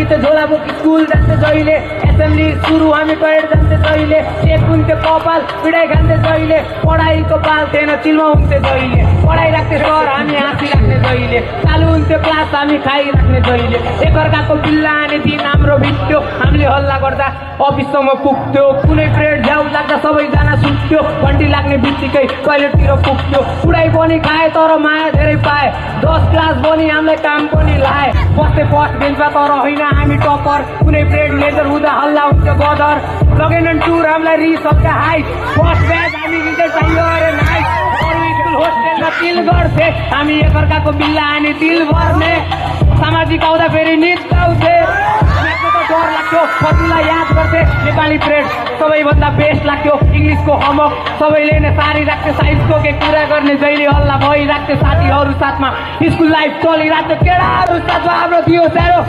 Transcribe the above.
हुन्थ्यो झोला बोकी स्कुल जान्थे जहिले एसेम्ब्ली सुरु हामी परेड जान्थे जहिले चेक हुन्थ्यो कपाल पिडाइ खान्थे जहिले पढाइको पाल थिएन चिलमा हुन्थ्यो जहिले पढाइ राख्थे सर हामी हाँसिराख्ने जहिले चालु हुन्थ्यो क्लास हामी खाइराख्ने जहिले एकअर्काको बिल्ला आने दिन हाम्रो भिट्यो हामीले हल्ला गर्दा अफिससम्म पुग्थ्यो कुनै पिरियड झ्याउ लाग्दा सबैजना सुत्थ्यो घन्टी लाग्ने बित्तिकै टोइलेटतिर पुग्थ्यो उडाइ पनि खाए तर माया धेरै पाए 10 क्लास पनि हामीलाई काम पनि लाए बस्थे फर्स्ट बेन्चमा तर होइन हामी टपर कुनै पिरियड लेजर हुँदा हल्ला हुन्थ्यो गदर लगेनन् टुर हामीलाई रिस हप्ता हाई फर्स्ट ब्याच हामी रिजल्ट चाहियो अरे नाइट अरू स्कुल होस्टेलमा तिल गर्थे हामी एकअर्काको बिल्ला आने तिल भर्ने सामाजिक आउँदा फेरि निस्काउँथे डर लाग्थ्यो कतिलाई याद गर्थे नेपाली पिरियड सबैभन्दा बेस्ट लाग्थ्यो इङ्ग्लिसको होमवर्क सबैले नै सारी राख्थ्यो साइन्सको के कुरा गर्ने जहिले हल्ला भइराख्थ्यो साथीहरू साथमा स्कुल लाइफ चलिरहेको केटाहरू साथमा हाम्रो थियो साह्रो